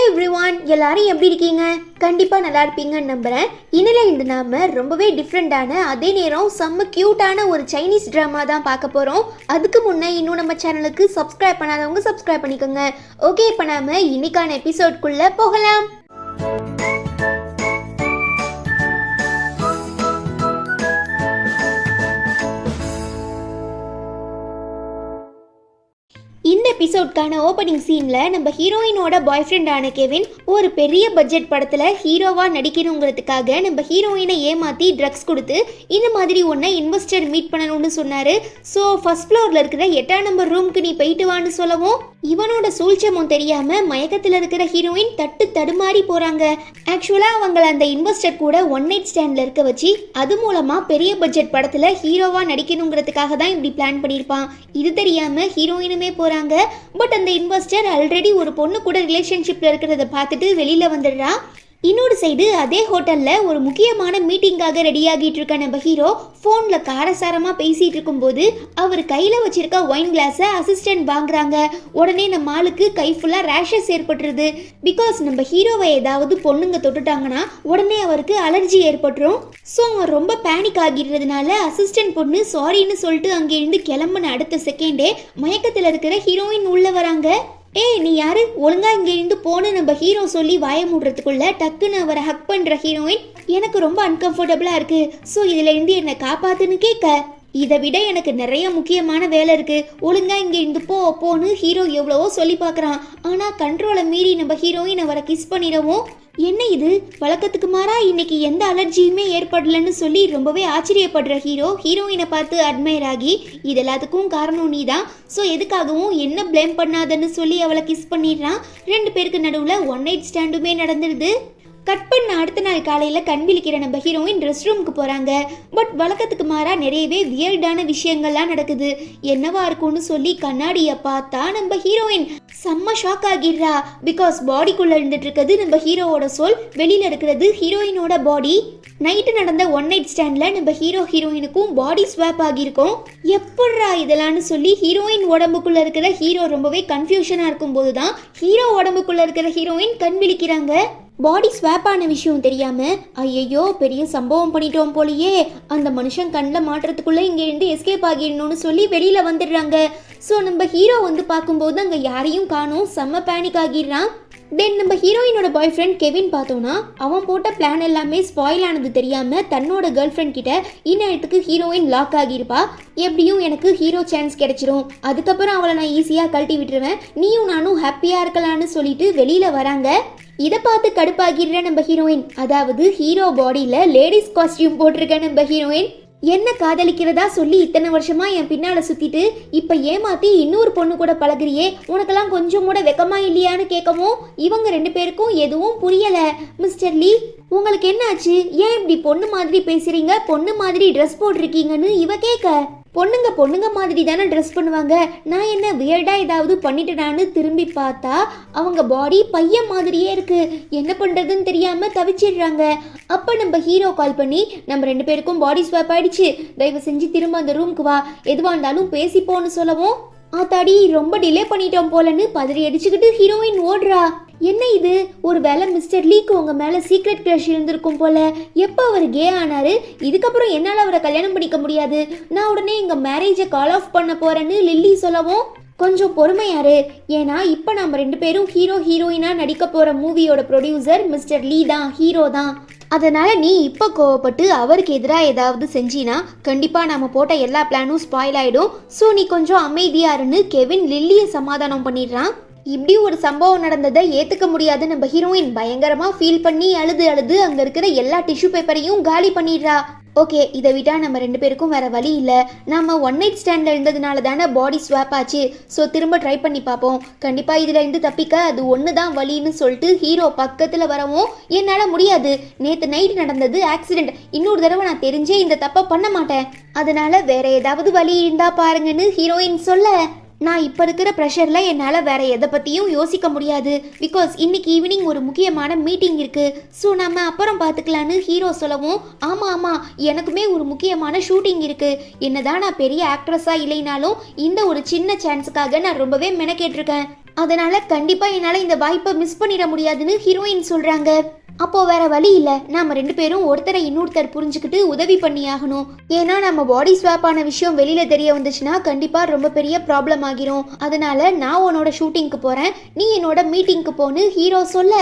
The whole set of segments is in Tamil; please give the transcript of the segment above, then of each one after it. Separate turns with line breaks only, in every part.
எவ்ரிவான், எல்லாரும் எப்படி இருக்கீங்க? கண்டிப்பாக நல்லா இருப்பீங்கன்னு நம்புகிறேன். இன்னிலேருந்து நாம் ரொம்பவே டிஃப்ரெண்ட்டான, அதே நேரம் செம்ம க்யூட்டான ஒரு சைனீஸ் ட்ராமா தான் பார்க்க போகிறோம். அதுக்கு முன்னே இன்னும் நம்ம சேனலுக்கு சப்ஸ்கிரைப் பண்ணாதவங்க சப்ஸ்கிரைப் பண்ணிக்கோங்க. ஓகே, இப்போ நாம் இன்னைக்கான எபிசோட்குள்ளே போகலாம். இந்த எபிசோட்கான ஓப்பனிங் சீனில் நம்ம ஹீரோயினோட பாய் ஃப்ரெண்டான கெவின் ஒரு பெரிய பட்ஜெட் படத்தில் ஹீரோவாக நடிக்கணுங்கிறதுக்காக நம்ம ஹீரோயினை ஏமாற்றி ட்ரக்ஸ் கொடுத்து இந்த மாதிரி ஒன்றை இன்வெஸ்டர் மீட் பண்ணணும்னு சொன்னார். ஸோ ஃபர்ஸ்ட் ஃப்ளோரில் இருக்கிற 8ஆம் நம்பர் ரூமுக்கு நீ போயிட்டு வான்னு சொல்லவும் இவனோட சூழ்ச்சமும் தெரியாமல் மயக்கத்தில் இருக்கிற ஹீரோயின் தடுமாறி போகிறாங்க. ஆக்சுவலாக அவங்கள அந்த இன்வெஸ்டர் கூட ஒன் நைட் ஸ்டாண்டில் இருக்க வச்சு அது மூலமாக பெரிய பட்ஜெட் படத்தில் ஹீரோவாக நடிக்கணுங்கிறதுக்காக தான் இப்படி பிளான் பண்ணியிருப்பான். இது தெரியாமல் ஹீரோயினுமே போகிறாங்க. பட் அந்த இன்வெஸ்டர் ஆல்ரெடி ஒரு பொண்ணு கூட ரிலேஷன்ஷிப்ல இருக்கிறத பார்த்துட்டு வெளியில வந்துடுறா. இன்னொரு சைடு அதே ஹோட்டலில் ஒரு முக்கியமான மீட்டிங்காக ரெடி ஆகிட்டு இருக்க நம்ம ஹீரோ ஃபோனில் காரசாரமாக பேசிகிட்டு இருக்கும்போது அவர் கையில் வச்சிருக்க ஒயின் கிளாஸை அசிஸ்டன்ட் வாங்குறாங்க. உடனே நம்ம ஆளுக்கு கை ஃபுல்லாக ரேஷஸ் ஏற்பட்டுருது. பிகாஸ் நம்ம ஹீரோவை ஏதாவது பொண்ணுங்க தொட்டுட்டாங்கன்னா உடனே அவருக்கு அலர்ஜி ஏற்பட்டுரும். ஸோ அவன் ரொம்ப பேனிக் ஆகிடுறதுனால அசிஸ்டன்ட் பொண்ணு சாரின்னு சொல்லிட்டு அங்கேருந்து கிளம்புன அடுத்த செகண்டே மயக்கத்தில் இருக்கிற ஹீரோயின் உள்ளே வராங்க. ஏய், நீ யாரு? ஒழுங்கா இங்கே இருந்து போன்னு நம்ம ஹீரோ சொல்லி வாய மூடுறதுக்குள்ள டக்குன்னு அவரை ஹக் பண்ணுற ஹீரோயின் எனக்கு ரொம்ப அன்கம்ஃபர்டபுளாக இருக்கு, ஸோ இதில் இருந்து என்னை காப்பாத்துன்னு கேட்க, இதை விட எனக்கு நிறைய முக்கியமான வேலை இருக்கு, ஒழுங்கா இங்கே இருந்து போன்னு ஹீரோ எவ்வளவோ சொல்லி பார்க்குறான். ஆனால் கண்ட்ரோலை மீறி நம்ம ஹீரோயின் அவரை கிஸ் பண்ணிடவும் என்ன இது வழக்கத்துக்கு மாறா இன்னைக்கு எந்த அலர்ஜியுமே ஏற்படலன்னு சொல்லி ரொம்பவே ஆச்சரியப்படுற ஹீரோயினை பார்த்து அட்மையர் ஆகி இது எல்லாத்துக்கும் காரணம் நீ தான், ஸோ எதுக்காகவும் என்ன பிளேம் பண்ணாதன்னு சொல்லி அவளை கிஸ் பண்ணிடுறான். 2 பேருக்கு நடுவில் ஒன் நைட் ஸ்டாண்டுமே நடந்துடுது. கட் பண்ண அடுத்த நாள் காலையில் கண் விழிக்கிற நம்ம ஹீரோயின் ரெஸ்ட் ரூமுக்கு போகிறாங்க. பட் வழக்கத்துக்கு மாறா நிறையவே வியர்டான விஷயங்கள்லாம் நடக்குது. என்னவா இருக்கும்னு சொல்லி கண்ணாடியை பார்த்தா நம்ம ஹீரோயின் செம்ம ஷாக் ஆகிடுறா. பிகாஸ் பாடிக்குள்ளே இருந்துட்டு இருக்கிறது நம்ம ஹீரோவோட சோல், வெளியில் இருக்கிறது ஹீரோயினோட பாடி. நைட்டு நடந்த ஒன் நைட் ஸ்டாண்டில் நம்ம ஹீரோயினுக்கும் பாடி ஸ்வாப் ஆகியிருக்கும். எப்பட்றா இதெல்லாம்னு சொல்லி ஹீரோயின் உடம்புக்குள்ளே இருக்கிற ஹீரோ ரொம்பவே கன்ஃபியூஷனாக இருக்கும்போது தான் ஹீரோ உடம்புக்குள்ளே இருக்கிற ஹீரோயின் கண் விழிக்கிறாங்க. பாடி ஸ்வாப் ஆன விஷயம் தெரியாமல் ஐயையோ பெரிய சம்பவம் பண்ணிட்டோம் போலியே, அந்த மனுஷன் கண்ணில் மாட்டுறதுக்குள்ளே இங்கேருந்து எஸ்கேப் ஆகிடணும்னு சொல்லி வெளியில் வந்துடுறாங்க. ஸோ நம்ம ஹீரோ வந்து பார்க்கும்போது அங்கே யாரையும் காணோம், செம்ம பேனிக் ஆகிடுறான். தென் நம்ம ஹீரோயினோட பாய் ஃப்ரெண்ட் கெவின் பார்த்தோன்னா அவன் போட்ட பிளான் எல்லாமே ஸ்பாயில் ஆனது தெரியாமல் தன்னோட கேர்ள் ஃப்ரெண்ட் கிட்ட இந்நேரத்துக்கு ஹீரோயின் லாக் ஆகியிருப்பா, எப்படியும் எனக்கு ஹீரோ சான்ஸ் கிடைச்சிரும், அதுக்கப்புறம் அவளை நான் ஈஸியாக கழட்டி விட்டுருவேன், நீயும் நானும் ஹாப்பியாக இருக்கலான்னு சொல்லிட்டு வெளியில் வராங்க. இதை பார்த்து கடுப்பாகிடுற நம்ம ஹீரோயின், அதாவது ஹீரோ பாடியில் லேடிஸ் காஸ்டியூம் போட்டிருக்க நம்ம ஹீரோயின் என்ன காதலிக்கிறதா சொல்லி இத்தனை வருஷமா என் பின்னால சுத்திட்டு இப்ப ஏமாத்தி இன்னொரு பொண்ணு கூட பழகுறியே, உனக்கெல்லாம் கொஞ்சம் கூட வெக்கமா இல்லையான்னு கேட்கவும் இவங்க 2 பேருக்கும் எதுவும் புரியல. மிஸ்டர் லீ, உங்களுக்கு என்ன ஆச்சு? ஏன் இப்படி பொண்ணு மாதிரி பேசுறீங்க, பொண்ணு மாதிரி ட்ரெஸ் போட்டிருக்கீங்கன்னு இவ கேட்க, பொண்ணுங்க மாதிரி தானே ட்ரெஸ் பண்ணுவாங்க, நான் என்ன வியர்டா ஏதாவது பண்ணிட்டேனான்னு திரும்பி பார்த்தா அவங்க பாடி பையன் மாதிரியே இருக்கு. என்ன பண்றதுன்னு தெரியாம தவிச்சிடுறாங்க. அப்ப நம்ம ஹீரோ கால் பண்ணி நம்ம 2 பேருக்கும் பாடி ஸ்வாப் ஆயிடுச்சு, தயவு செஞ்சு திரும்ப அந்த ரூமுக்கு வா, எதுவா இருந்தாலும் பேசிப்போன்னு சொல்லவும் ஆத்தாடி ரொம்ப டிலே பண்ணிட்டோம் போலன்னு பதறி அடிச்சுக்கிட்டு ஹீரோயின் ஓடுறா. என்ன இது, ஒரு வேளை மிஸ்டர் லீக்கு உங்க மேல சீக்ரெட் கிரஷ் இருந்திருக்கும் போல, எப்போ அவர் கே ஆனாரு, இதுக்கப்புறம் என்னால் அவரை கல்யாணம் பண்ணிக்க முடியாது, நான் உடனே எங்க மேரேஜை கால் ஆஃப் பண்ண போறேன்னு லில்லி சொல்லவும் கொஞ்சம் பொறுமையாரு, ஏன்னா இப்போ நம்ம 2 பேரும் ஹீரோயினா நடிக்க போற மூவியோட ப்ரொடியூசர் மிஸ்டர் லீ தான், ஹீரோ தான், அதனால நீ இப்போ கோவப்பட்டு அவருக்கு எதிராக ஏதாவது செஞ்சினா கண்டிப்பாக நம்ம போட்ட எல்லா பிளானும் ஸ்பாயில் ஆகிடும், ஸோ நீ கொஞ்சம் அமைதியாருன்னு கெவின் லில்லியை சமாதானம் பண்ணிடுறான். இப்படி ஒரு சம்பவம் நடந்ததை ஏற்றுக்க முடியாது நம்ம ஹீரோயின் பயங்கரமாக ஃபீல் பண்ணி அழுது அங்கே இருக்கிற எல்லா டிஷ்யூ பேப்பரையும் காலி பண்ணிடுறா. ஓகே, இதை விட்டால் நம்ம 2 பேருக்கும் வேறு வழி இல்லை, நம்ம ஒன் நைட் ஸ்டாண்டில் இருந்ததுனால தானே பாடி ஸ்வாப் ஆச்சு, ஸோ திரும்ப ட்ரை பண்ணி பார்ப்போம், கண்டிப்பாக இதில் இருந்து தப்பிக்க அது ஒன்று தான் வழின்னு சொல்லிட்டு ஹீரோ பக்கத்தில் வரவும் என்னால் முடியாது, நேற்று நைட் நடந்தது ஆக்சிடென்ட், இன்னொரு தடவை நான் தெரிஞ்சே இந்த தப்பை பண்ண மாட்டேன், அதனால் வேற ஏதாவது வழி இருந்தால் பாருங்கன்னு ஹீரோயின் சொல்ல, நான் இப்போ இருக்கிற ப்ரெஷரில் என்னால் வேற எதை பற்றியும் யோசிக்க முடியாது, பிகாஸ் இன்னைக்கு ஈவினிங் ஒரு முக்கியமான மீட்டிங் இருக்குது, ஸோ நம்ம அப்புறம் பார்த்துக்கலான்னு ஹீரோ சொல்லவும் ஆமாம் எனக்குமே ஒரு முக்கியமான ஷூட்டிங் இருக்குது, என்னதான் நான் பெரிய ஆக்ட்ரஸாக இல்லைனாலும் இந்த ஒரு சின்ன சான்ஸுக்காக நான் ரொம்பவே மெனக்கேட்டிருக்கேன், அதனால கண்டிப்பா என்னால இந்த வாய்ப்பை மிஸ் பண்ணிட முடியாதுன்னு ஹீரோயின் சொல்றாங்க. அப்போ வேற வழி இல்ல, நாம 2 பேரும் ஒருத்தரை இன்னொருத்தர் புரிஞ்சுக்கிட்டு உதவி பண்ணி ஆகணும். ஏன்னா நம்ம பாடி ஸ்வாப் ஆன விஷயம் வெளியில தெரிய வந்துச்சுன்னா கண்டிப்பா ரொம்ப பெரிய ப்ராப்ளம் ஆகிரும். அதனால நான் உன்னோட ஷூட்டிங்க்கு போறேன், நீ என்னோட மீட்டிங்க்கு போன்னு ஹீரோ சொல்ல,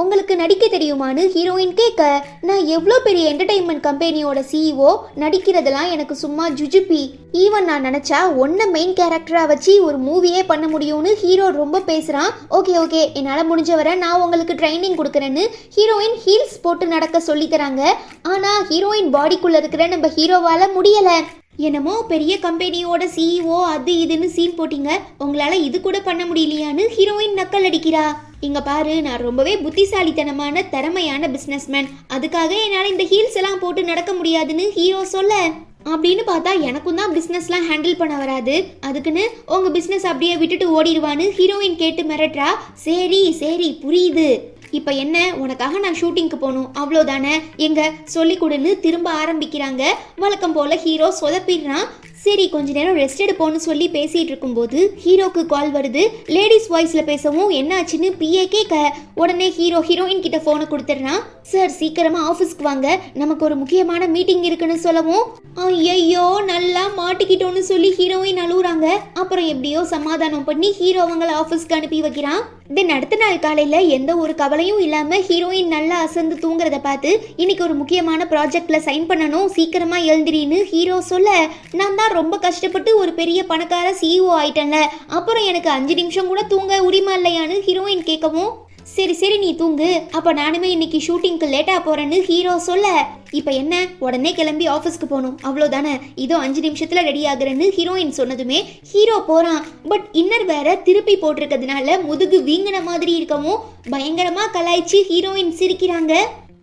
உங்களுக்கு நடிக்க தெரியுமான்னு ஹீரோயின் கேட்க, நான் எவ்வளோ பெரிய என்டர்டைன்மெண்ட் கம்பெனியோட சிஇஓ, நடிக்கிறதெல்லாம் எனக்கு சும்மா ஜுஜுப்பி. ஈவன் நான் நினச்சா ஒன்றை மெயின் கேரக்டராக வச்சு ஒரு மூவியே பண்ண முடியும்னு ஹீரோ ரொம்ப பேசுகிறான். ஓகே என்னால் முடிஞ்ச வரை நான் உங்களுக்கு ட்ரைனிங் கொடுக்குறேன்னு ஹீரோயின் ஹீல்ஸ் போட்டு நடக்க சொல்லித்தராங்க. ஆனால் ஹீரோயின் பாடிக்குள்ளே இருக்கிற நம்ம ஹீரோவால் முடியலை. என்னமோ பெரிய கம்பெனியோட சிஇஓ அது இதுன்னு சீன் போட்டிங்க, உங்களால் இது கூட பண்ண முடியலையான்னு ஹீரோயின் நக்கல் அடிக்கிறா. இங்க பாரு, நான் ரொம்பவே புத்திசாலித்தனமான திறமையான பிஸ்னஸ்மேன், அதுக்காக என்னால் இந்த ஹீல்ஸ் எல்லாம் போட்டு நடக்க முடியாதுன்னு ஹீரோ சொல்ல, அப்படின்னு பார்த்தா எனக்கும் தான் பிஸ்னஸ்லாம் ஹேண்டில் பண்ண வராது, அதுக்குன்னு உங்க பிஸ்னஸ் அப்படியே விட்டுட்டு ஓடிடுவான்னு ஹீரோயின் கேட்டு மிரட்டுறா. சரி புரியுது, இப்போ என்ன, உனக்காக நான் ஷூட்டிங்க்கு போகணும் அவ்வளோதானே, எங்க சொல்லி கொடுன்னு திரும்ப ஆரம்பிக்கிறாங்க. வழக்கம் போல ஹீரோ சொதப்பிடுறான். சரி கொஞ்ச நேரம் ரெஸ்ட் எடுப்போன்னு சொல்லி பேசிட்டு இருக்கும்போது ஹீரோக்கு கால் வருது. லேடிஸ் வாய்ஸ்ல பேசவும் என்னாச்சுன்னு பிஏ கேட்க, உடனே ஹீரோயின் கிட்ட போனை கொடுத்துடுறான். சார் சீக்கிரமா ஆஃபீஸ்க்கு வாங்க, நமக்கு ஒரு முக்கியமான மீட்டிங் இருக்குன்னு சொல்லவும், ஐயோ நல்லா மாட்டிக்கிட்டோன்னு சொல்லி ஹீரோயின் அழுகுறாங்க. அப்புறம் எப்படியோ சமாதானம் பண்ணி ஹீரோ அவங்கள ஆஃபீஸ்க்கு அனுப்பி வைக்கிறான். தென் அடுத்த நாள் காலையில எந்த ஒரு கவலையும் இல்லாம ஹீரோயின் நல்லா அசந்து தூங்குறத பார்த்து, இன்னைக்கு ஒரு முக்கியமான ப்ராஜெக்ட்ல சைன் பண்ணணும், சீக்கிரமா எழுந்திரின்னு ஹீரோ சொல்ல, நான் தான் ரொம்ப கஷ்டப்பட்டு ஒரு பெரிய பணக்கார சிஇஓ ஆயிட்டேன்ல, அப்புறம் எனக்கு 5 நிமிஷம் கூட தூங்க உரிமை இல்லையான்னு ஹீரோயின் கேட்கவும், சரி நீ தூங்கு, அப்ப நானுமே இன்னைக்கு ஷூட்டிங்க்கு லேட்டா போறேன்னு ஹீரோ சொல்ல, இப்ப என்ன உடனே கிளம்பி ஆஃபீஸ்க்கு போகணும் அவ்வளோதானே, இதோ 5 நிமிஷத்துல ரெடி ஆகுறேன்னு ஹீரோயின் சொன்னதுமே ஹீரோ போறான். பட் இன்னர் வேற திருப்பி போட்டிருக்கிறதுனால முதுகு வீங்கின மாதிரி இருக்கவும் பயங்கரமா கலாய்ச்சி ஹீரோயின் சிரிக்கிறாங்க.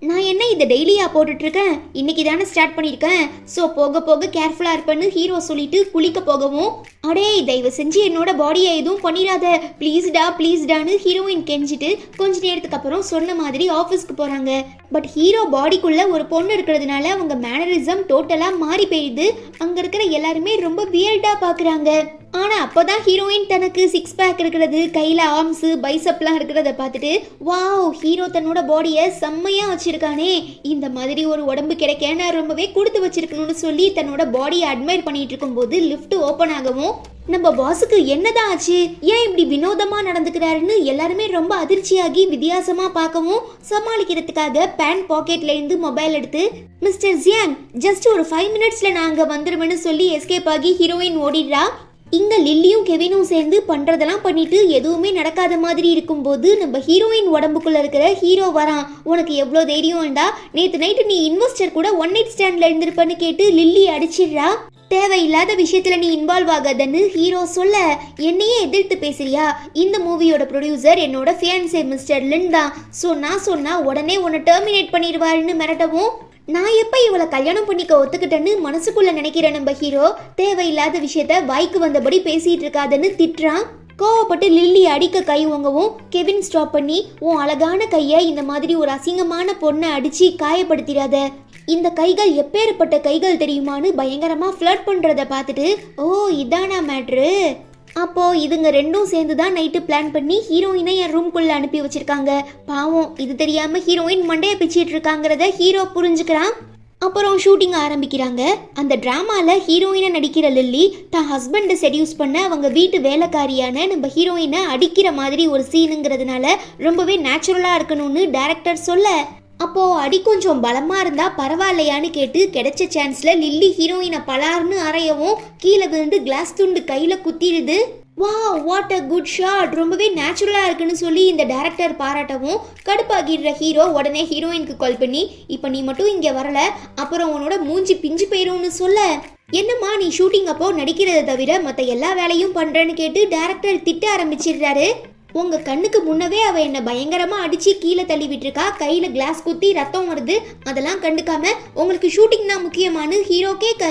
நான் என்ன இதை டெய்லியா போட்டுட்டு இருக்கேன், இன்னைக்கு தானே ஸ்டார்ட் பண்ணியிருக்கேன், ஸோ போக போக கேர்ஃபுல்லாக இருப்பேன்னு ஹீரோ சொல்லிட்டு குளிக்க போகவும், அடே தயவு செஞ்சு என்னோட பாடியை எதுவும் பண்ணிடாத ப்ளீஸ்டான்னு ஹீரோயின் கெஞ்சிட்டு கொஞ்ச நேரத்துக்கு அப்புறம் சொன்ன மாதிரி ஆஃபீஸ்க்கு போகிறாங்க. பட் ஹீரோ பாடிக்குள்ள ஒரு பொண்ணு இருக்கிறதுனால அவங்க மேனரிசம் டோட்டலாக மாறி போயிடுது. அங்கே இருக்கிற எல்லாருமே ரொம்ப வியர்டாக பார்க்குறாங்க. ஆனால் அப்போதான் ஹீரோயின் தனக்கு 6 பேக் இருக்கிறது, கையில் ஆர்ம்ஸு பைசப்லாம் இருக்கிறத பார்த்துட்டு, வாவ் ஹீரோ தன்னோட பாடியை செம்மையாக வச்சுருக்கானே, இந்த மாதிரி ஒரு உடம்பு கிடைக்க நான் ரொம்பவே கொடுத்து வச்சிருக்கணும்னு சொல்லி தன்னோட பாடியை அட்மையர் பண்ணிட்டு இருக்கும்போது லிஃப்ட் ஓப்பன் ஆகவும், நம்ம பாஸுக்கு என்னதான் ஆச்சு, ஏன் இப்படி வினோதமா நடந்துக்கிறாருன்னு எல்லாருமே ரொம்ப அதிர்ச்சியாகி வித்தியாசமா பார்க்கவும், சமாளிக்கிறதுக்காக பேண்ட் பாக்கெட்ல இருந்து மொபைல் எடுத்து, மிஸ்டர் ஜியாங் ஜஸ்ட் ஒரு 5 மினிட்ஸ்ல நான் அங்க வந்துருவேன்னு சொல்லி எஸ்கேப் ஆகி ஹீரோயின் ஓடிடுறா. இங்க லில்லியும் கெவினும் சேர்ந்து பண்றதெல்லாம் பண்ணிட்டு எதுவுமே நடக்காத மாதிரி இருக்கும்போது நம்ம ஹீரோயின் உடம்புக்குள்ள இருக்கிற ஹீரோ வரான். உனக்கு எவ்வளோ தைரியம்டா, நேற்று நைட்டு நீ இன்வெஸ்டர் கூட 1 நைட் ஸ்டாண்ட்ல இருந்திருப்பன்னு கேட்டு லில்லி அடிச்சிடுறா. தேவையில்லாத விஷயத்துல நீ இன்வால்வ் ஆகாதன்னு ஹீரோ சொல்ல, என்னையே எதிர்த்து பேசுறியா, இந்த மூவியோட ப்ரொடியூசர் என்னோட ஃபியான்சே மிஸ்டர் லின் தான், ஸோ நான் சொன்னா உடனே உன்னை டெர்மினேட் பண்ணிடுவாருன்னு மிரட்டவும், நான் எப்போ இவளை கல்யாணம் பண்ணிக்க ஒத்துக்கிட்டேன்னு மனசுக்குள்ள நினைக்கிற நம்ம ஹீரோ தேவையில்லாத விஷயத்த வாய்க்கு வந்தபடி பேசிட்டு இருக்காதுன்னு திட்டுறான். கோவப்பட்டு லில்லி அடிக்க கை ஓங்கவும் கெவின் ஸ்டாப் பண்ணி, உன் அழகான கையை இந்த மாதிரி ஒரு அசிங்கமான பொண்ணை அடிச்சு காயப்படுத்திடாத, இந்த கைகள் எப்பேற்பட்ட கைகள் தெரியுமான்னு பயங்கரமா ஃப்ளர்ட் பண்றத பார்த்துட்டு, ஓ இதானா மேட்ரு, அப்போ இதுங்க ரெண்டும் சேர்ந்து தான் நைட்டு பிளான் பண்ணி ஹீரோயினை என் ரூம்குள்ள அனுப்பி வச்சிருக்காங்க. பாவம் இது தெரியாம ஹீரோயின் மண்டையை பிச்சிட்டு இருக்காங்கிறத ஹீரோ புரிஞ்சுக்கிறான். அப்புறம் ஷூட்டிங் ஆரம்பிக்கிறாங்க. அந்த டிராமால ஹீரோயினை நடிக்கிற லில்லி தான் ஹஸ்பண்டை செடியூஸ் பண்ண அவங்க வீட்டு வேலைக்காரியான நம்ம ஹீரோயினை அடிக்கிற மாதிரி ஒரு சீனுங்கிறதுனால ரொம்பவே நேச்சுரலா இருக்கணும்னு டைரக்டர் சொல்ல, அப்போ அடி கொஞ்சம் பலமா இருந்தா பரவாயில்லையான்னு கேட்டு கிடைச்ச சான்ஸ்ல லில்லி ஹீரோயினை பலார்னு அறையவும் கீழே விழுந்து கிளாஸ் துண்டு கையில குத்திடுது. Wow what a good shot, ரொம்பவே நேச்சுரலா இருக்குன்னு சொல்லி இந்த டைரக்டர் பாராட்டவும் கடுப்பாகிடுற ஹீரோ உடனே ஹீரோயினுக்கு கால் பண்ணி, இப்போ நீ மட்டும் இங்க வரல அப்புறம் உன்னோட மூஞ்சி பிஞ்சு போயிரும்னு சொல்ல, என்னம்மா நீ ஷூட்டிங் அப்போ நடிக்கிறத தவிர மற்ற எல்லா வேலையும் பண்றேன்னு கேட்டு டைரக்டர் திட்ட ஆரம்பிச்சிடுறாரு. உங்க கண்ணுக்கு முன்னவே அவ என்ன பயங்கரமா அடிச்சு கீழே தள்ளி விட்டுருக்கா, கையில கிளாஸ் குத்தி ரத்தம் வருது, அதெல்லாம் கண்டுக்காம உங்களுக்கு ஷூட்டிங் தான் முக்கியமானு ஹீரோ கேட்க,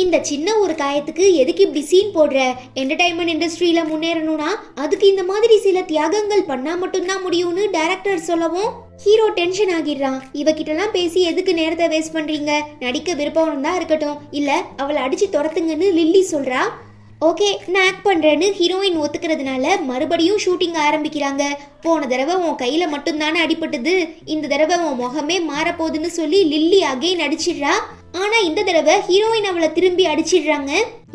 இந்த சின்ன ஒரு காயத்துக்கு எதுக்கு இப்படி சீன் போடுற, என்டர்டைன்மெண்ட் இண்டஸ்ட்ரியில முன்னேறணும்னா அதுக்கு இந்த மாதிரி சில தியாகங்கள் பண்ணா மட்டும்தான் முடியும்னு டைரக்டர் சொல்லவும் ஹீரோ டென்ஷன் ஆகிடுறான். இவகிட்டலாம் பேசி எதுக்கு நேரத்தை வேஸ்ட் பண்றீங்க, நடிக்க விருப்பம் தான் இருக்கட்டும், இல்ல அவளை அடிச்சு துரத்துங்கன்னு லில்லி சொல்றா. ஓகே நான் ஆக்ட் பண்ணுறேன்னு ஹீரோயின் ஒத்துக்கிறதுனால மறுபடியும் ஷூட்டிங் ஆரம்பிக்கிறாங்க. போன தடவை உன் கையில் மட்டும்தானே அடிபட்டது, இந்த தடவை உன் முகமே மாறப்போகுதுன்னு சொல்லி லில்லி அகைன் அடிச்சிடுறா. ஆனால் இந்த தடவை ஹீரோயின் அவளை திரும்பி அடிச்சிடுறாங்க.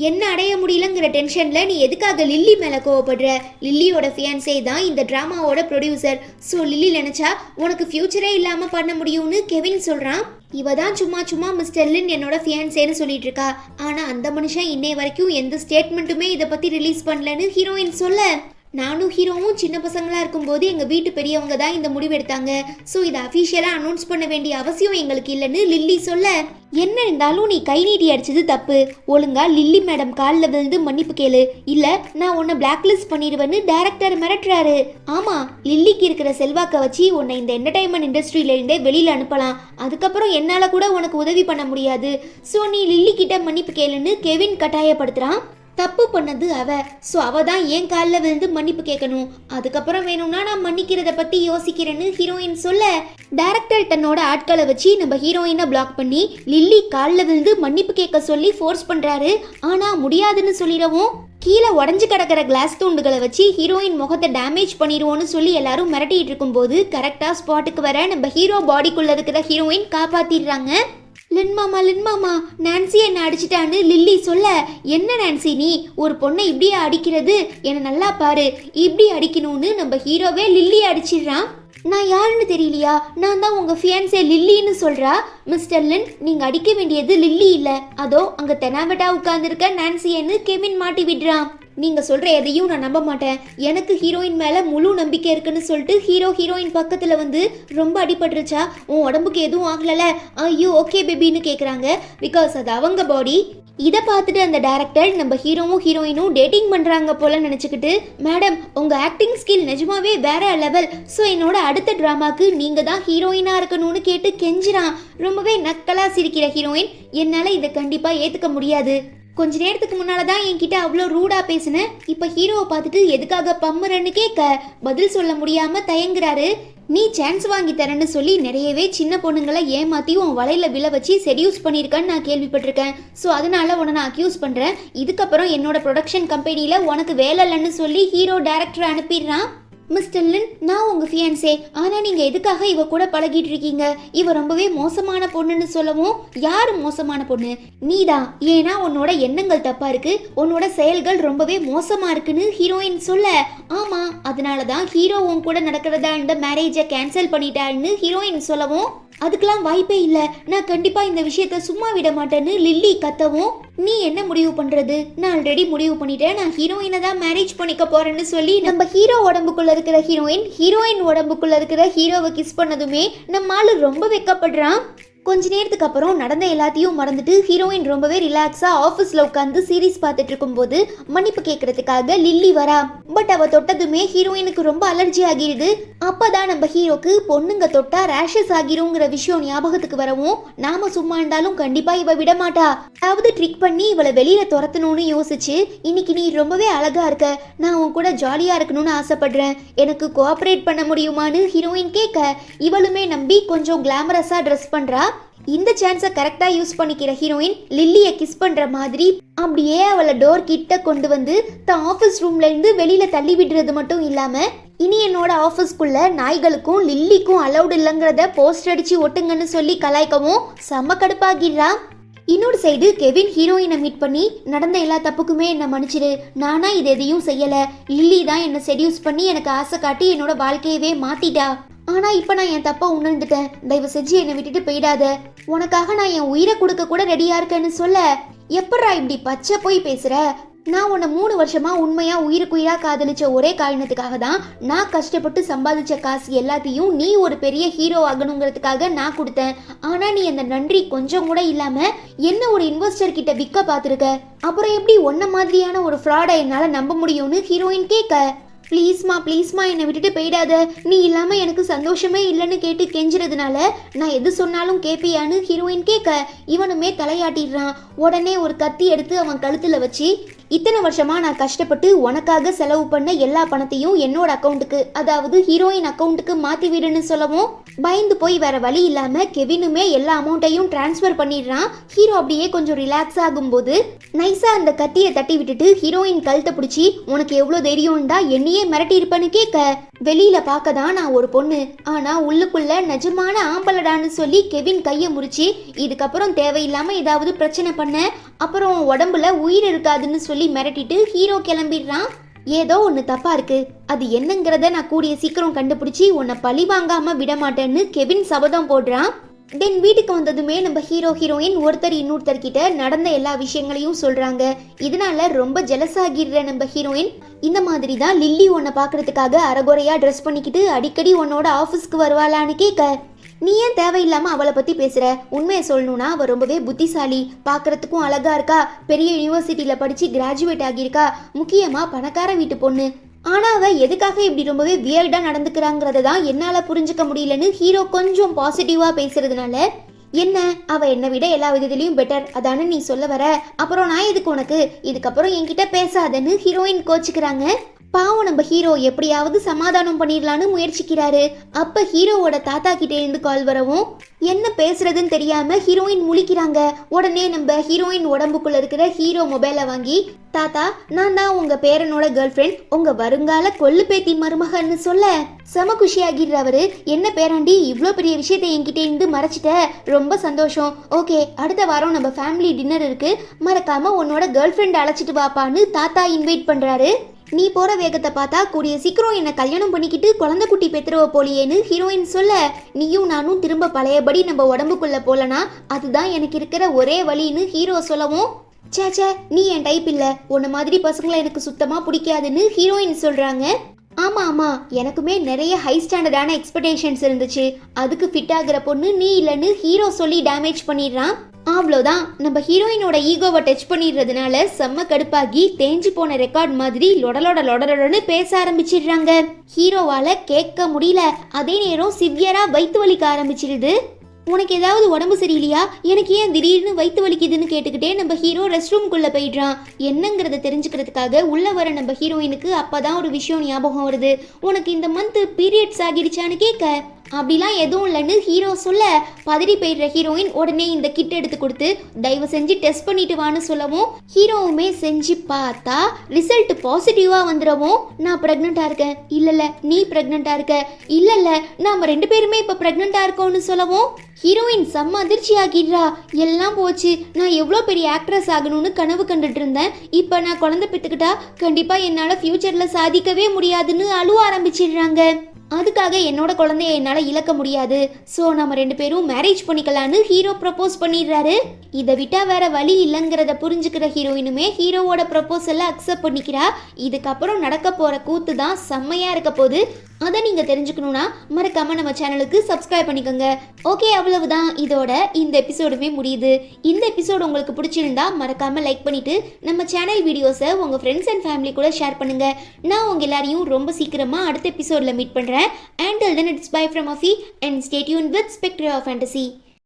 என்ன அடைய முடியலங்கிற டென்ஷனில் நீ எதுக்காக லில்லி மேலே கோவப்படுற? லில்லியோட ஃபியான்சே தான் இந்த ட்ராமாவோட ப்ரொடியூசர். ஸோ லில்லி நினச்சா உனக்கு ஃப்யூச்சரே இல்லாமல் பண்ண முடியும்னு கெவின் சொல்கிறான். இவ தான் சும்மா சும்மா மிஸ்டர் லின் என்னோட ஃபியான்சேன்னு சொல்லிட்டு இருக்கா. ஆனால் அந்த மனுஷன் இன்னை வரைக்கும் எந்த ஸ்டேட்மெண்ட்டுமே இதை பற்றி ரிலீஸ் பண்ணலன்னு ஹீரோயின் சொல்ல, நானும் ஹீரோவும் சின்ன பசங்களாக இருக்கும்போது எங்கள் வீட்டு பெரியவங்க தான் இந்த முடிவு எடுத்தாங்க. ஸோ இதை அஃபிஷியலாக அனௌன்ஸ் பண்ண வேண்டிய அவசியம் எங்களுக்கு இல்லைன்னு லில்லி சொல்ல, என்ன இருந்தாலும் நீ கை நீட்டி அடிச்சது தப்பு. ஒழுங்கா லில்லி மேடம் காலில் விழுந்து மன்னிப்பு கேளு, இல்லை நான் உன்னை பிளாக் லிஸ்ட் பண்ணிடுவேன்னு டைரக்டர் மிரட்டுறாரு. ஆமாம், லில்லிக்கு இருக்கிற செல்வாக்கை வச்சு உன்னை இந்த என்டர்டைன்மெண்ட் இண்டஸ்ட்ரியிலேருந்தே வெளியில் அனுப்பலாம். அதுக்கப்புறம் என்னால் கூட உனக்கு உதவி பண்ண முடியாது. ஸோ நீ லில்லி கிட்ட மன்னிப்பு கேளுன்னு கெவின் கட்டாயப்படுத்துகிறான். தப்பு பண்ணது அவ, ஸோ அவ தான் ஏன் காலில் விழுந்து மன்னிப்பு கேட்கணும். அதுக்கப்புறம் வேணும்னா நான் மன்னிக்கிறத பற்றி யோசிக்கிறேன்னு ஹீரோயின் சொல்ல, டைரக்டர் தன்னோட ஆட்களை வச்சு நம்ம ஹீரோயினை பிளாக் பண்ணி லில்லி காலில் விழுந்து மன்னிப்பு கேட்க சொல்லி ஃபோர்ஸ் பண்ணுறாரு. ஆனால் முடியாதுன்னு சொல்லிடவும் கீழே உடஞ்சி கிடக்கிற கிளாஸ் துண்டுகளை வச்சு ஹீரோயின் முகத்தை டேமேஜ் பண்ணிடுவோன்னு சொல்லி எல்லாரும் மிரட்டிட்டு இருக்கும்போது கரெக்டாக ஸ்பாட்டுக்கு வர நம்ம ஹீரோ பாடிக்குள்ளே இருக்கிற ஹீரோயின் காப்பாற்றிடுறாங்க. லின்மாமா நான்சி என்ன அடிச்சிட்டான்னு லில்லி சொல்ல, என்ன நான்சி நீ ஒரு பொண்ணை இப்படியே அடிக்கிறது, என்னை நல்லா பாரு, இப்படி அடிக்கணும்னு நம்ம ஹீரோவே லில்லி அடிச்சிடுறான். நான் யாருன்னு தெரியலையா, நான் தான் உங்கள் ஃபியான்சே லில்லின்னு சொல்கிறா. மிஸ்டர் லின், நீங்கள் அடிக்க வேண்டியது லில்லி இல்லை, அதோ அங்கே தெனாவட்டா உட்காந்துருக்க நான்சியன்னு கெவின் மாட்டி விடுறான். நீங்கள் சொல்கிற எதையும் நான் நம்ப மாட்டேன், எனக்கு ஹீரோயின் மேலே முழு நம்பிக்கை இருக்குன்னு சொல்லிட்டு ஹீரோயின் பக்கத்தில் வந்து ரொம்ப அடிபட்டுருச்சா, உன் உடம்புக்கு எதுவும் ஆகலைல, ஐயோ ஓகே பேபின்னு கேட்குறாங்க. பிகாஸ் அது அவங்க பாடி. இதை பார்த்துட்டு அந்த டைரக்டர் நம்ம ஹீரோவும் ஹீரோயினும் டேட்டிங் பண்ணுறாங்க போல நினச்சிக்கிட்டு, மேடம் உங்கள் ஆக்டிங் ஸ்கில் நிஜமாவே வேற லெவல், ஸோ என்னோட அடுத்த ட்ராமாக்கு நீங்கள் தான் ஹீரோயினாக இருக்கணும்னு கேட்டு கெஞ்சிரான். ரொம்பவே நக்கலாக சிரிக்கிற ஹீரோயின், என்னால் இதை கண்டிப்பாக ஏற்றுக்க முடியாது. கொஞ்ச நேரத்துக்கு முன்னால தான் என்கிட்ட அவ்வளோ ரூடாக பேசினேன், இப்போ ஹீரோவை பார்த்துட்டு எதுக்காக பம்முறன்னு கேட்க பதில் சொல்ல முடியாமல் தயங்குறாரு. நீ சான்ஸ் வாங்கி தரேன்னு சொல்லி நிறையவே சின்ன பொண்ணுங்களை ஏமாற்றி உன் வலையில் விழ வச்சு செடியூஸ் பண்ணியிருக்கேன்னு நான் கேள்விப்பட்டிருக்கேன். ஸோ அதனால உன்னை நான் அக்யூஸ் பண்ணுறேன். இதுக்கப்புறம் என்னோட ப்ரொடக்ஷன் கம்பெனியில் உனக்கு வேலை இல்லைன்னு சொல்லி ஹீரோ டைரக்டர் அனுப்பிடுறான். மிஸ்டர் லின், நான் உங்கள் ஃபியான்சே, ஆனால் நீங்கள் எதுக்காக இவ கூட பழகிட்டு இருக்கீங்க? இவ ரொம்பவே மோசமான பொண்ணுன்னு சொல்லவும், யார் மோசமான பொண்ணு? நீ தான். ஏன்னா உன்னோட எண்ணங்கள் தப்பாக இருக்கு, உன்னோட செயல்கள் ரொம்பவே மோசமாக இருக்குன்னு ஹீரோயின் சொல்ல, ஆமாம் அதனால தான் ஹீரோ உன் கூட நடக்கிறதா இந்த மேரேஜை கேன்சல் பண்ணிட்டான்னு ஹீரோயின் சொல்லவும், அதுக்கெல்லாம் வாய்ப்பே இல்லை, நான் கண்டிப்பாக இந்த விஷயத்த சும்மா விட மாட்டேன்னு லில்லி கத்தவும், நீ என்ன முடிவு பண்ணுறது? நான் ஆல்ரெடி முடிவு பண்ணிட்டேன், நான் ஹீரோயினை தான் மேரேஜ் பண்ணிக்க போகிறேன்னு சொல்லி நம்ம ஹீரோ உடம்புக்குள்ளே இருக்கிற ஹீரோயின் உடம்புக்குள்ளே இருக்கிற ஹீரோவை கிஸ் பண்ணதுமே நம்ம ஆளு ரொம்ப வெக்கப்படுறான். கொஞ்ச நேரத்துக்கு அப்புறம் நடந்த எல்லாத்தையும் மறந்துட்டு ஹீரோயின் ரொம்பவே ரிலாக்ஸாக ஆஃபீஸில் உட்காந்து சீரீஸ் பார்த்துட்டு இருக்கும்போது மன்னிப்பு கேட்கறதுக்காக லில்லி வரா. பட் அவள் தொட்டதுமே ஹீரோயினுக்கு ரொம்ப அலர்ஜி ஆகிடுது. அப்போதான் நம்ம ஹீரோக்கு பொண்ணுங்க தொட்டா ரேஷஸ் ஆகிருங்கிற விஷயம் ஞாபகத்துக்கு வரவும், நாம சும்மா இருந்தாலும் கண்டிப்பாக இவ விட மாட்டா, அதாவது ட்ரிக் பண்ணி இவளை வெளியில துரத்தணும்னு யோசிச்சு, இன்னைக்கு நீ ரொம்பவே அழகா இருக்க, நான் உன் கூட ஜாலியாக இருக்கணும்னு ஆசைப்படுறேன், எனக்கு கோஆப்ரேட் பண்ண முடியுமான்னு ஹீரோயின் கேட்க, இவளுமே நம்பி கொஞ்சம் கிளாமரஸாக ட்ரெஸ் பண்ணுறா. இந்த சான்ஸை கரெக்டாக யூஸ் பண்ணிக்கிற ஹீரோயின் லில்லியை கிஸ் பண்ணுற மாதிரி அப்படியே அவளை டோர் கிட்ட கொண்டு வந்து தான் ஆஃபீஸ் ரூம்லேருந்து வெளியில் தள்ளி விடுறது மட்டும் இல்லாமல், இனி என்னோட ஆஃபீஸ்க்குள்ள நாய்களுக்கும் லில்லிக்கும் அலௌட் இல்லைங்கிறத போஸ்டர் அடித்து ஒட்டுங்கன்னு சொல்லி கலாய்க்கவும் செம்ம கடுப்பாகிடுறா. இன்னொரு சைடு கெவின் ஹீரோயினை மீட் பண்ணி, நடந்த எல்லா தப்புக்குமே என்னை மன்னிச்சிடு, நானா இது எதையும் செய்யலை, லில்லி தான் என்னை செடியூஸ் பண்ணி எனக்கு ஆசை காட்டி என்னோட வாழ்க்கையவே மாற்றிட்டா, ஆனால் இப்போ நான் என் தப்பை உணர்ந்துட்டேன், தயவு செஞ்சு என்னை விட்டுட்டு போயிடாத, உனக்காக நான் என் உயிரை கொடுக்க கூட ரெடியாக இருக்கேன்னு சொல்ல, எப்படா இப்படி பச்சை போய் பேசுகிற? நான் உன்னை 3 வருஷமா உண்மையாக உயிருக்குயிராக காதலிச்ச ஒரே காரணத்துக்காக தான் நான் கஷ்டப்பட்டு சம்பாதிச்ச காசு எல்லாத்தையும் நீ ஒரு பெரிய ஹீரோ ஆகணுங்கிறதுக்காக நான் கொடுத்தேன். ஆனால் நீ அந்த நன்றி கொஞ்சம் கூட இல்லாமல் என்ன ஒரு இன்வெஸ்டர் கிட்ட விற்க பார்த்துருக்க, அப்புறம் எப்படி ஒன்ன மாதிரியான ஒரு ஃப்ராடை என்னால் நம்ப முடியும்னு ஹீரோயின் கேட்க, ப்ளீஸ்மா என்னை விட்டுட்டு போயிடாத, நீ இல்லாமல் எனக்கு சந்தோஷமே இல்லைன்னு கேட்டு கெஞ்சுறதுனால நான் எது சொன்னாலும் கேட்பியான்னு ஹீரோயின் கேட்க, இவனுமே தலையாட்டிடுறான். உடனே ஒரு கத்தி எடுத்து அவன் கழுத்தில் வச்சு, இத்தனை வருஷமா நான் கஷ்டப்பட்டு உனக்காக செலவு பண்ண எல்லா பணத்தையும் என்னோட அக்கௌண்ட்டுக்கு, அதாவது ஹீரோயின் அக்கௌண்ட்டுக்கு மாத்தி விடுன்னு சொல்லவும் பயந்து போய் வேற வழி இல்லாம கெவினுமே எல்லா அமௌண்ட்டையும் டிரான்ஸ்ஃபர் பண்ணிடுறான். ஹீரோ அப்படியே கொஞ்சம் ரிலாக்ஸ் ஆகும்போது நைஸா அந்த கத்தியை தட்டி விட்டுட்டு ஹீரோயின் கழுத்தை பிடிச்சி, உனக்கு எவ்வளவு தைரியம்டா என்னையே மிரட்டி இருப்பேன்னு கேட்க, வெளியில பார்க்க தான் நான் ஒரு பொண்ணு, ஆனா உள்ளுக்குள்ள நிஜமான ஆம்பளடான்னு சொல்லி கெவின் கையை முறிச்சு, இதுக்கப்புறம் தேவையில்லாம ஏதாவது பிரச்சனை பண்ண அப்புறம் உடம்புல உயிர் இருக்காதுன்னு சொல்லி மிரட்டிட்டு ஹீரோ கிளம்பிடுறான். ஏதோ ஒன்று தப்பா இருக்கு, அது என்னங்கிறத நான் கூடிய சீக்கிரம் கண்டுபிடிச்சி உன்னை பழி வாங்காம விட மாட்டேன்னு கெவின் சபதம் போடுறான். தென் வீட்டுக்கு வந்ததுமே நம்ம ஹீரோயின் ஒருத்தர் இன்னொருத்தர்கிட்ட நடந்த எல்லா விஷயங்களையும் சொல்றாங்க. இதனால ரொம்ப ஜெலஸாகிடுற நம்ம ஹீரோயின், இந்த மாதிரி தான் லில்லி உன்னை பார்க்கறதுக்காக அரைகுறையா ட்ரெஸ் பண்ணிக்கிட்டு அடிக்கடி உன்னோட ஆஃபீஸ்க்கு வருவாளான்னு கேட்க, நீ ஏன் தேவையில்லாம அவளை பத்தி பேசுற, உண்மையை சொல்லணும்னா அவ ரொம்பவே புத்திசாலி, பார்க்கறதுக்கும் அழகா இருக்கா, பெரிய யூனிவர்சிட்டியில படிச்சு கிராஜுவேட் ஆகியிருக்கா, முக்கியமா பணக்கார வீட்டு பொண்ணு, ஆனா அவ எதுக்காக இப்படி ரொம்பவே வியர்டா நடந்துக்கிறாங்கிறத தான் என்னால புரிஞ்சுக்க முடியலன்னு ஹீரோ கொஞ்சம் பாசிட்டிவா பேசுறதுனால, என்ன அவ என்னை விட எல்லா விதத்திலையும் பெட்டர் அதானு நீ சொல்ல வர, அப்புறம் நான் எதுக்கு உனக்கு, இதுக்கப்புறம் என்கிட்ட பேசாதன்னு ஹீரோயின் கோச்சுக்கிறாங்க. பாவம் நம்ம ஹீரோ எப்படியாவது சமாதானம் பண்ணிடலான்னு முயற்சிக்கிறாரு. அப்ப ஹீரோவோட தாத்தா கிட்டே இருந்து கால் வரவும் என்ன பேசுறதுன்னு தெரியாம ஹீரோயின் முழிக்கிறாங்க. உடனே நம்ம ஹீரோயின் உடம்புக்குள்ள இருக்கிற ஹீரோ மொபைலை வாங்கி, தாத்தா நான் தான் உங்க பேரனோட கேர்ள் ஃப்ரெண்ட், உங்க வருங்கால கொள்ளு பேத்தி மருமகன்னு சொல்ல செம குஷியாகிடுறவரு. என்ன பேராண்டி இவ்வளோ பெரிய விஷயத்தை என்கிட்ட இருந்து மறைச்சிட்ட, ரொம்ப சந்தோஷம். ஓகே அடுத்த வாரம் நம்ம ஃபேமிலி டின்னர் இருக்கு, மறக்காம உன்னோட கேர்ள் ஃப்ரெண்ட் அழைச்சிட்டு வாப்பான்னு தாத்தா இன்வைட் பண்றாரு. நீ போற வேகத்தை பார்த்தா கூடிய சீக்கிரம் என்ன கல்யாணம் பண்ணிக்கிட்டு குழந்தை குட்டி பெற்றுருவ போலியேன்னு ஹீரோயின் சொல்ல, நீயும் நானும் திரும்ப பழையபடி நம்ம உடம்புக்குள்ள போலனா அதுதான் எனக்கு இருக்கிற ஒரே வழின்னு ஹீரோ சொல்லவும், சேச்சே நீ என் டைப் இல்ல, உன்ன மாதிரி பசங்களை எனக்கு சுத்தமா பிடிக்காதுன்னு ஹீரோயின் சொல்றாங்க. ஆமா எனக்குமே நிறைய ஹை ஸ்டாண்டர்டான எக்ஸ்பெக்டேஷன்ஸ் இருந்துச்சு, அதுக்கு ஃபிட் ஆகுற பொண்ணு நீ இல்லைன்னு ஹீரோ சொல்லி டேமேஜ் பண்ணிடுறான். அவ்வளோதான், நம்ம ஹீரோயினோட ஈகோவை டச் பண்ணிடுறதுனால செம்ம கடுப்பாகி தேஞ்சு போன ரெக்கார்ட் மாதிரி லொடலொடன்னு பேச ஆரம்பிச்சிடுறாங்க. ஹீரோவால கேட்க முடியல, அதே நேரம் சிவியரா வயிற்று வலிக்க ஆரம்பிச்சிடுது. உனக்கு ஏதாவது உடம்பு சரியில்லையா, எனக்கு ஏன் திடீர்னு வயிற்று வலிக்குதுன்னு கேட்டுக்கிட்டே நம்ம ஹீரோ ரெஸ்ட் ரூம்குள்ள போயிடுறான். என்னங்கிறத தெரிஞ்சுக்கிறதுக்காக உள்ள வர நம்ம ஹீரோயினுக்கு அப்பதான் ஒரு விஷயம் ஞாபகம் வருது. உனக்கு இந்த மந்த் பீரியட்ஸ் ஆகிடுச்சான்னு கேட்க, அப்படிலாம் எதுவும் இல்லைன்னு ஹீரோ சொல்ல பதறி போயிடுற ஹீரோயின் உடனே இந்த கிட் எடுத்து கொடுத்து தயவு செஞ்சு டெஸ்ட் பண்ணிட்டு வான்னு சொல்லவும், ஹீரோவுமே செஞ்சு பார்த்தா ரிசல்ட் பாசிட்டிவா வந்துடவும், நான் பிரெக்னெண்டா இருக்கேன், இல்ல நீ பிரெக்னெண்டா இருக்க, இல்ல நாம ரெண்டு பேருமே இப்ப பிரெக்னெண்டா இருக்கோம்னு சொல்லவும் ஹீரோயின் செம்ம அதிர்ச்சி ஆகிடுறா. எல்லாம் போச்சு, நான் எவ்வளோ பெரிய ஆக்ட்ரஸ் ஆகணும்னு கனவு கண்டுட்டு இருந்தேன், இப்போ நான் குழந்தை பெற்றுக்கிட்டா கண்டிப்பாக என்னால் ஃப்யூச்சரில் சாதிக்கவே முடியாதுன்னு அழுவ ஆரம்பிச்சிடுறாங்க. அதுக்காக என்னோட குழந்தைய என்னால் இழக்க முடியாது, ஸோ நம்ம ரெண்டு பேரும் மேரேஜ் பண்ணிக்கலான்னு ஹீரோ ப்ரப்போஸ் பண்ணிடுறாரு. இதை விட்டா வேற வழி இல்லைங்கிறத புரிஞ்சுக்கிற ஹீரோயினுமே ஹீரோவோட ப்ரப்போசலை அக்செப்ட் பண்ணிக்கிறா. இதுக்கப்புறம் நடக்க போகிற கூத்து தான் செம்மையாக இருக்க போது. அதை நீங்கள் தெரிஞ்சுக்கணுன்னா மறக்காம நம்ம சேனலுக்கு சப்ஸ்கிரைப் பண்ணிக்கோங்க. ஓகே அவ்வளவுதான், இதோட இந்த எபிசோடுமே முடியுது. இந்த எபிசோடு உங்களுக்கு பிடிச்சிருந்தா மறக்காம லைக் பண்ணிட்டு நம்ம சேனல் வீடியோஸை உங்கள் ஃப்ரெண்ட்ஸ் அண்ட் ஃபேமிலி கூட ஷேர் பண்ணுங்க. நான் உங்கள் எல்லாரையும் ரொம்ப சீக்கிரமாக அடுத்த எபிசோடில் மீட் பண்ணுறேன். Until then, it's bye from Afi and stay tuned with Spectre of Fantasy.